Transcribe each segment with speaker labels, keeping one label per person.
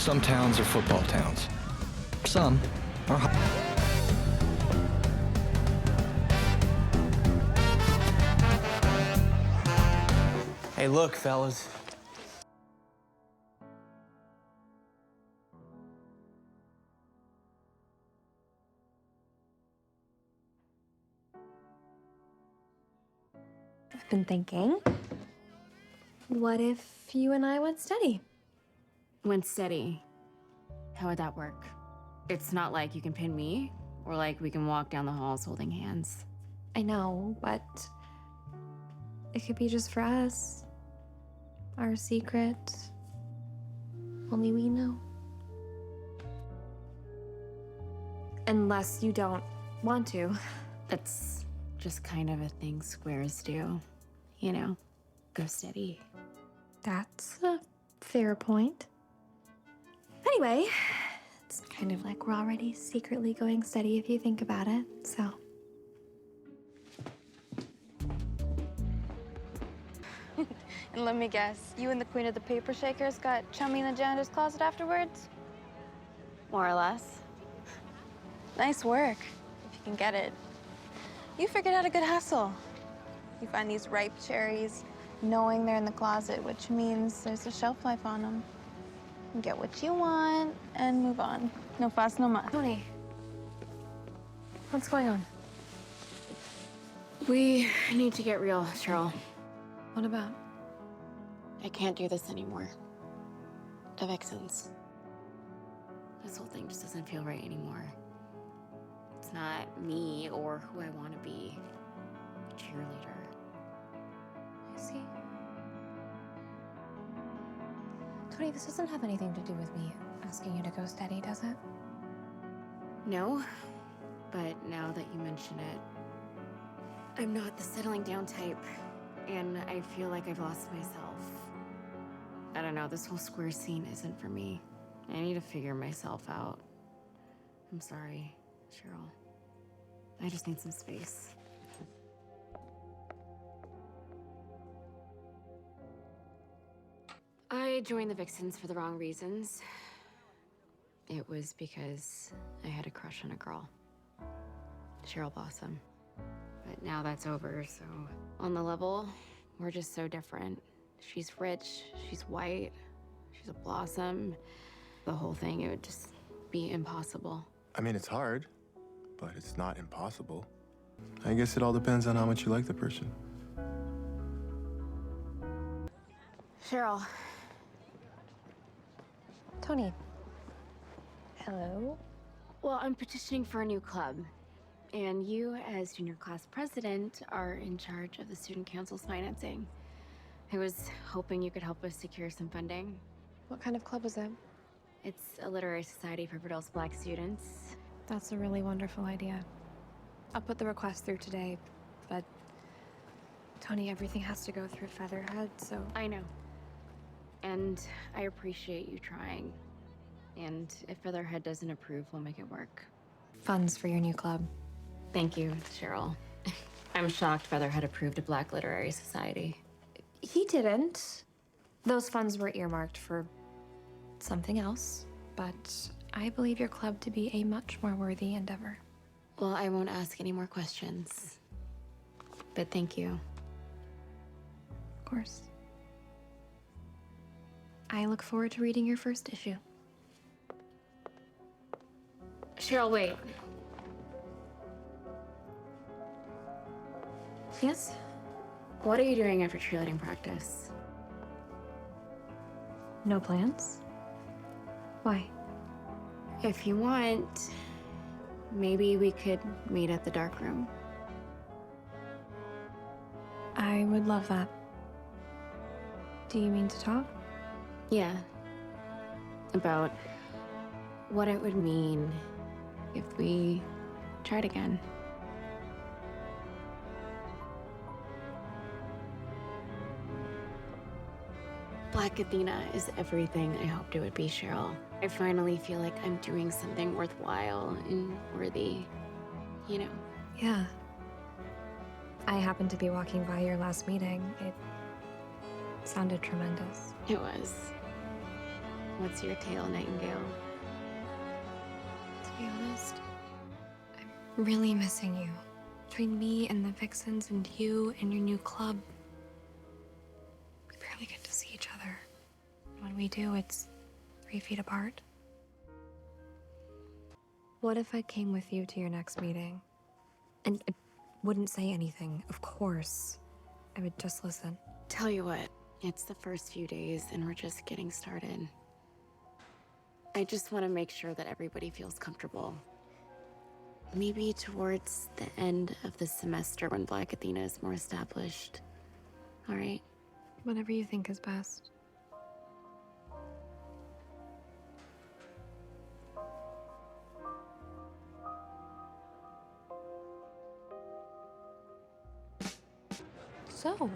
Speaker 1: Some towns are football towns. Some are
Speaker 2: Hey, look, fellas.
Speaker 3: I've been thinking, what if you and I went steady?
Speaker 4: Went steady. How would that work? It's not like you can pin me, or like we can walk down the halls holding hands.
Speaker 3: I know, but it could be just for us. Our secret. Only we know. Unless you don't want to.
Speaker 4: That's just kind of a thing squares do. You know, go steady.
Speaker 3: That's a fair point. Anyway, it's kind of like we're already secretly going steady if you think about it, so.
Speaker 5: And let me guess, you and the queen of the paper shakers got chummy in the janitor's closet afterwards?
Speaker 4: More or less.
Speaker 5: Nice work, if you can get it. You figured out a good hustle. You find these ripe cherries, knowing they're in the closet, which means there's a shelf life on them. You get what you want and move on. No fuss, no muss.
Speaker 3: Toni, what's going on?
Speaker 4: We need to get real, Cheryl.
Speaker 3: What about?
Speaker 4: I can't do this anymore. The Vixens. This whole thing just doesn't feel right anymore. It's not me or who I want to be. A cheerleader.
Speaker 3: I see. Toni, this doesn't have anything to do with me asking you to go steady, does it?
Speaker 4: No, but now that you mention it, I'm not the settling down type, and I feel like I've lost myself. I don't know, this whole square scene isn't for me. I need to figure myself out. I'm sorry, Cheryl. I just need some space. I joined the Vixens for the wrong reasons. It was because I had a crush on a girl, Cheryl Blossom. But now that's over, so on the level, we're just so different. She's rich, she's white, she's a Blossom. The whole thing, it would just be impossible.
Speaker 6: I mean, it's hard, but it's not impossible. I guess it all depends on how much you like the person.
Speaker 4: Cheryl.
Speaker 3: Toni. Hello?
Speaker 4: Well, I'm petitioning for a new club. And you, as junior class president, are in charge of the student council's financing. I was hoping you could help us secure some funding.
Speaker 3: What kind of club is it?
Speaker 4: It's a literary society for Riverdale's Black students.
Speaker 3: That's a really wonderful idea. I'll put the request through today, but Toni, everything has to go through Featherhead, so...
Speaker 4: I know. And I appreciate you trying. And if Featherhead doesn't approve, we'll make it work.
Speaker 3: Funds for your new club.
Speaker 4: Thank you, Cheryl. I'm shocked Featherhead approved a Black literary society.
Speaker 3: He didn't. Those funds were earmarked for something else, but I believe your club to be a much more worthy endeavor.
Speaker 4: Well, I won't ask any more questions. But thank you.
Speaker 3: Of course. I look forward to reading your first issue.
Speaker 4: Cheryl, wait.
Speaker 3: Yes?
Speaker 4: What are you doing after cheerleading practice?
Speaker 3: No plans? Why?
Speaker 4: If you want, maybe we could meet at the dark room.
Speaker 3: I would love that. Do you mean to talk?
Speaker 4: Yeah. About what it would mean if we tried again. Black Athena is everything I hoped it would be, Cheryl. I finally feel like I'm doing something worthwhile and worthy, you know?
Speaker 3: Yeah. I happened to be walking by your last meeting. It sounded tremendous.
Speaker 4: It was. What's your tale, Nightingale?
Speaker 3: To be honest, I'm really missing you. Between me and the Vixens and you and your new club, we barely get to see each other. When we do, it's 3 feet apart. What if I came with you to your next meeting? And I wouldn't say anything, of course. I would just listen.
Speaker 4: Tell you what, it's the first few days and we're just getting started. I just want to make sure that everybody feels comfortable. Maybe towards the end of the semester when Black Athena is more established. All right?
Speaker 3: Whatever you think is best. So,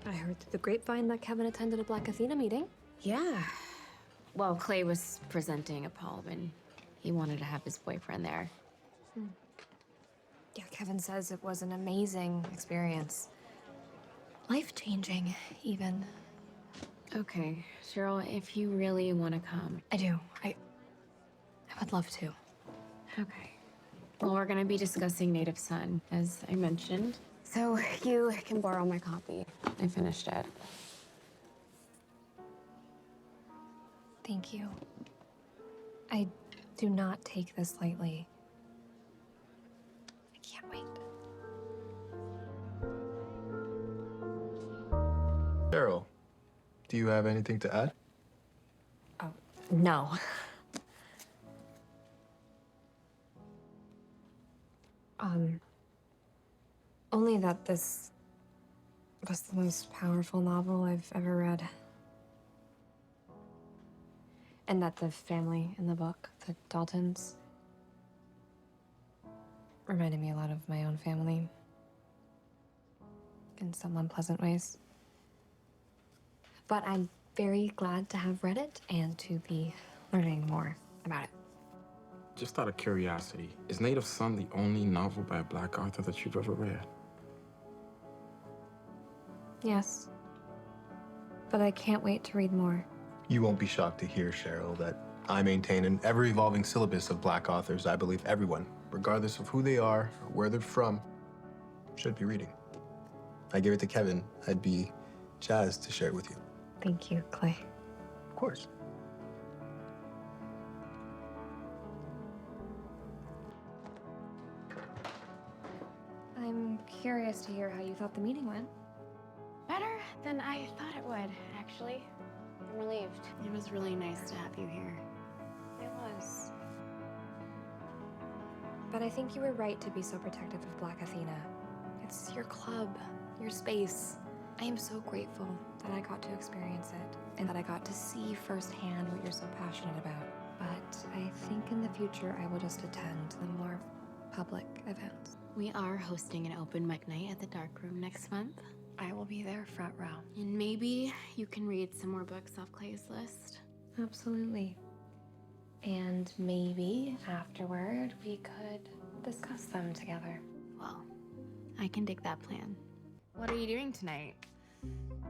Speaker 3: I heard through the grapevine that Kevin attended a Black Athena meeting.
Speaker 4: Yeah. Well, Clay was presenting a poem and he wanted to have his boyfriend there.
Speaker 3: Yeah, Kevin says it was an amazing experience. Life-changing, even.
Speaker 4: Okay, Cheryl, if you really want to come.
Speaker 3: I do. I would love to.
Speaker 4: Okay. Well, we're going to be discussing Native Son, as I mentioned. So you can borrow my copy. I finished it.
Speaker 3: Thank you. I do not take this lightly. I can't wait.
Speaker 6: Cheryl, do you have anything to add?
Speaker 3: Oh, no. Only that this was the most powerful novel I've ever read. And that the family in the book, the Daltons, reminded me a lot of my own family. In some unpleasant ways. But I'm very glad to have read it and to be learning more about it.
Speaker 7: Just out of curiosity, is Native Son the only novel by a Black author that you've ever read?
Speaker 3: Yes. But I can't wait to read more.
Speaker 6: You won't be shocked to hear, Cheryl, that I maintain an ever-evolving syllabus of Black authors I believe everyone, regardless of who they are or where they're from, should be reading. I gave it to Kevin. I'd be jazzed to share it with you.
Speaker 3: Thank you, Clay.
Speaker 6: Of course.
Speaker 3: I'm curious to hear how you thought the meeting went.
Speaker 4: Better than I thought it would, actually. I'm relieved. It was really nice to have you here.
Speaker 3: It was. But I think you were right to be so protective of Black Athena. It's your club, your space. I am so grateful that I got to experience it and that I got to see firsthand what you're so passionate about. But I think in the future I will just attend the more public events.
Speaker 4: We are hosting an open mic night at the Dark Room next month.
Speaker 3: I will be there front row.
Speaker 4: And maybe you can read some more books off Clay's list.
Speaker 3: Absolutely. And maybe afterward we could discuss them together.
Speaker 4: Well, I can dig that plan. What are you doing tonight?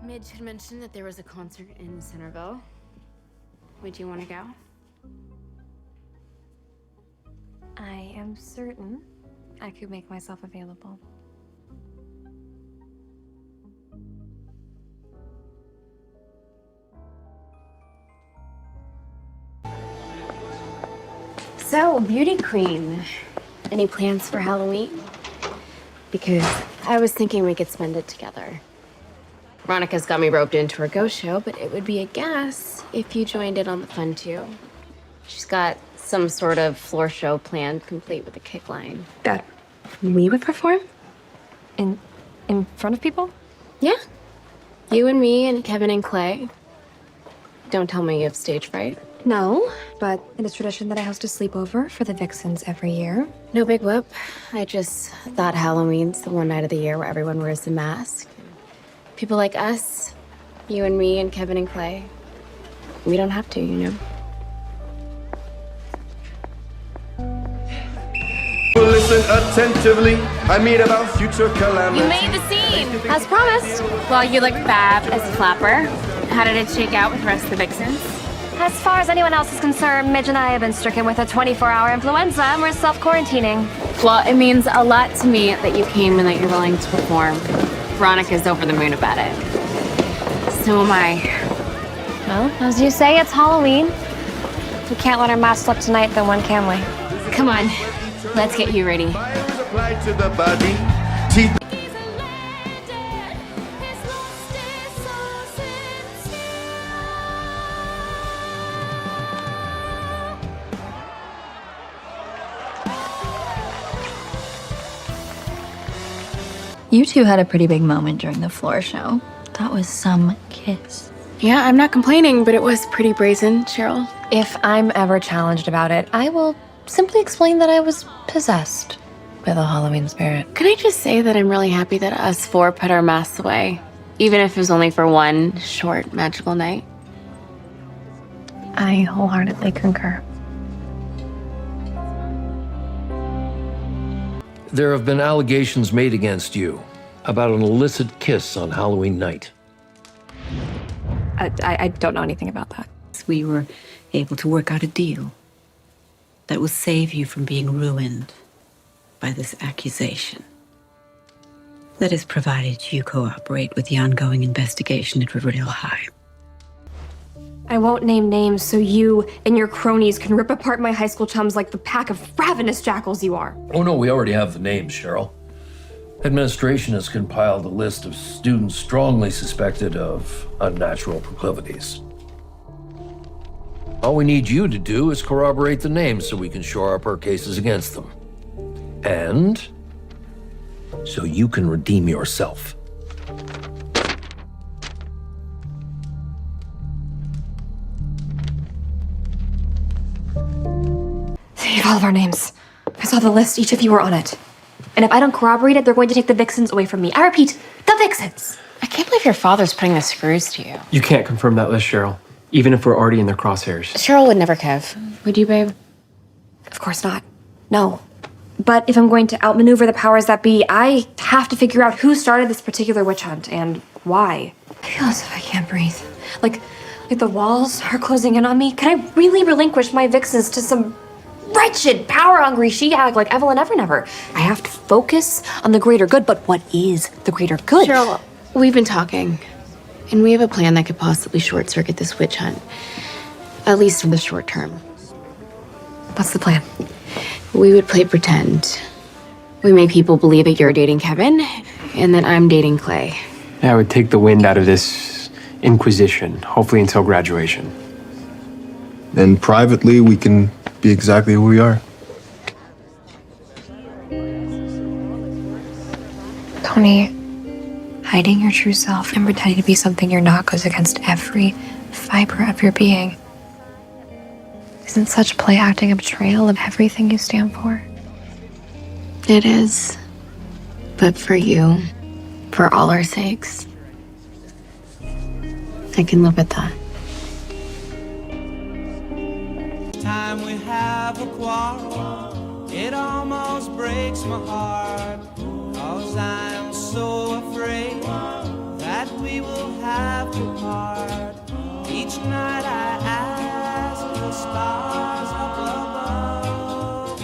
Speaker 4: Midge had mentioned that there was a concert in Centerville. Would you want to go?
Speaker 3: I am certain I could make myself available.
Speaker 4: So, beauty queen, any plans for Halloween? Because I was thinking we could spend it together. Veronica's got me roped into her ghost show, but it would be a guess if you joined in on the fun too. She's got some sort of floor show planned, complete with a kick line.
Speaker 3: That we would perform? In front of people?
Speaker 4: Yeah. You and me and Kevin and Clay. Don't tell me you have stage fright.
Speaker 3: No, but it is tradition that I host a sleepover for the Vixens every year.
Speaker 4: No big whoop. I just thought Halloween's the one night of the year where everyone wears the mask. People like us, you and me and Kevin and Clay, we don't have to, you know?
Speaker 8: Listen attentively. I mean about future calamity.
Speaker 4: You made the scene, as promised. Well, you look fab as a flapper. How did it shake out with the rest of the Vixens?
Speaker 9: as far as anyone else is concerned, Midge and I have been stricken with a 24-hour influenza and we're self-quarantining.
Speaker 4: Well, it means a lot to me that you came and that you're willing to perform. Veronica's over the moon about it. So am I.
Speaker 9: Well, as you say, it's Halloween. If we can't let our mask slip tonight, then when can we?
Speaker 4: Come on, let's get you ready.
Speaker 8: Fire is applied to the body. Teeth.
Speaker 10: You two had a pretty big moment during the floor show. That was some kiss.
Speaker 4: Yeah, I'm not complaining, but it was pretty brazen, Cheryl.
Speaker 3: If I'm ever challenged about it, I will simply explain that I was possessed by the Halloween spirit.
Speaker 4: Can I just say that I'm really happy that us four put our masks away, even if it was only for one short magical night?
Speaker 3: I wholeheartedly concur.
Speaker 11: There have been allegations made against you about an illicit kiss on Halloween night.
Speaker 3: I don't know anything about that.
Speaker 12: We were able to work out a deal that will save you from being ruined by this accusation. That is provided you cooperate with the ongoing investigation at Riverdale High.
Speaker 3: I won't name names so you and your cronies can rip apart my high school chums like the pack of ravenous jackals you are.
Speaker 11: Oh no, we already have the names, Cheryl. Administration has compiled a list of students strongly suspected of unnatural proclivities. All we need you to do is corroborate the names so we can shore up our cases against them. And so you can redeem yourself.
Speaker 3: They have all of our names. I saw the list. Each of you were on it. And if I don't corroborate it, they're going to take the Vixens away from me. I repeat, the Vixens!
Speaker 4: I can't believe your father's putting the screws to you.
Speaker 2: You can't confirm that list, Cheryl, even if we're already in their crosshairs.
Speaker 4: Cheryl would never, Kev. Would you, babe?
Speaker 3: Of course not. No. But if I'm going to outmaneuver the powers that be, I have to figure out who started this particular witch hunt and why. I feel as if I can't breathe. Like the walls are closing in on me. Can I really relinquish my Vixens to some wretched, power-hungry she-hag like Evelyn Evernever? I have to focus on the greater good, but what is the greater good?
Speaker 4: Cheryl, we've been talking, and we have a plan that could possibly short-circuit this witch hunt. At least in the short term.
Speaker 3: What's the plan?
Speaker 4: We would play pretend. We make people believe that you're dating Kevin, and that I'm dating Clay.
Speaker 2: That would take the wind out of this inquisition, hopefully until graduation.
Speaker 6: And privately, we can be exactly who we are.
Speaker 3: Toni, hiding your true self and pretending to be something you're not goes against every fiber of your being. Isn't such play acting a betrayal of everything you stand for?
Speaker 4: It is. But for you, for all our sakes, I can live with that.
Speaker 13: Time we have a quarrel, it almost breaks my heart, 'cause I'm so afraid that we will have to part. Each night I ask the stars up above,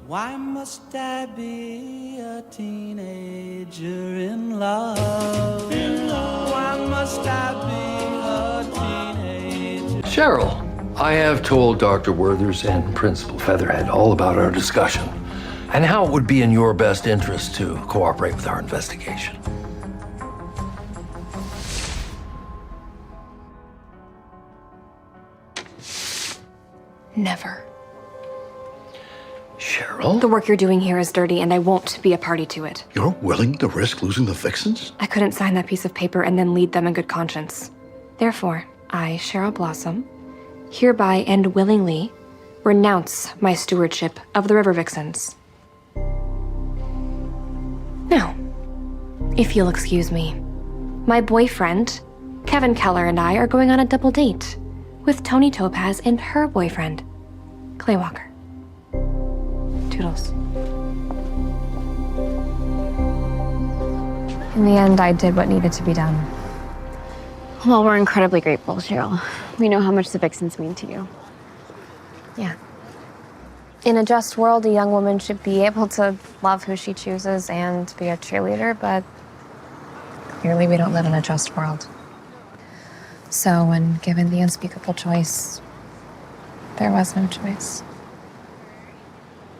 Speaker 13: why must I be a teenager in love? Why must I be a teenager?
Speaker 11: Cheryl, I have told Dr. Werthers and Principal Featherhead all about our discussion and how it would be in your best interest to cooperate with our investigation.
Speaker 3: Never.
Speaker 11: Cheryl?
Speaker 3: The work you're doing here is dirty, and I won't be a party to it.
Speaker 14: You're willing to risk losing the Vixens?
Speaker 3: I couldn't sign that piece of paper and then lead them in good conscience. Therefore, I, Cheryl Blossom, hereby and willingly renounce my stewardship of the River Vixens. Now, if you'll excuse me, my boyfriend, Kevin Keller, and I are going on a double date with Toni Topaz and her boyfriend, Clay Walker. Toodles. In the end, I did what needed to be done.
Speaker 4: Well, we're incredibly grateful, Cheryl. We know how much the Vixens mean to you.
Speaker 9: Yeah. In a just world, a young woman should be able to love who she chooses and be a cheerleader, but clearly we don't live in a just world. So when given the unspeakable choice, there was no choice.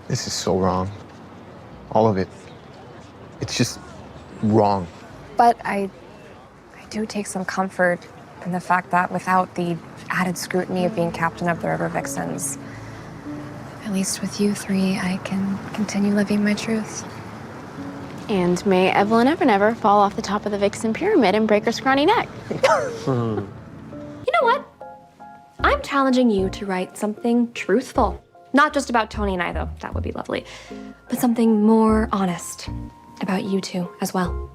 Speaker 6: This is so wrong. All of it. It's just wrong.
Speaker 9: But I do take some comfort in the fact that without the added scrutiny of being captain of the River Vixens, at least with you three, I can continue living my truth.
Speaker 4: And may Evelyn Never fall off the top of the Vixen pyramid and break her scrawny neck.
Speaker 9: You know what? I'm challenging you to write something truthful. Not just about Toni and I, though. That would be lovely. But something more honest about you two as well.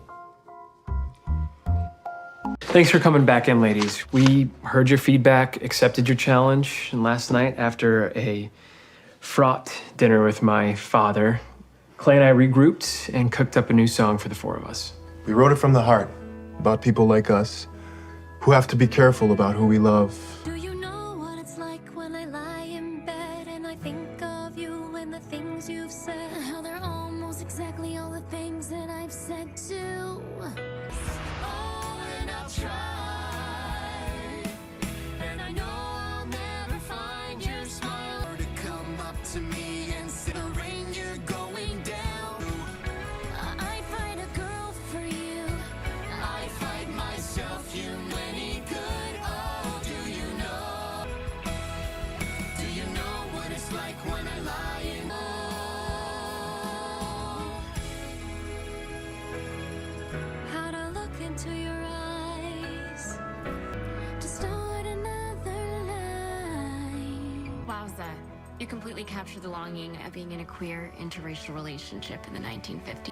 Speaker 2: Thanks for coming back in, ladies. We heard your feedback, accepted your challenge, and last night, after a fraught dinner with my father, Clay and I regrouped and cooked up a new song for the four of us.
Speaker 6: We wrote it from the heart, about people like us who have to be careful about who we love.
Speaker 15: Do you know what it's like when I lie in bed and I think of you and the things you've said? How they're almost exactly all the things that I've said too. Oh, and I'll try. And I know I'll never find your smile or to come up to me and say the rain you're going down. I fight a girl for you. I fight myself, you any good. Oh, do you know? Do you know what it's like when I lie in how to look into your eyes to start another line.
Speaker 4: Wowza. You completely captured the longing of being in a queer interracial relationship in the 1950s.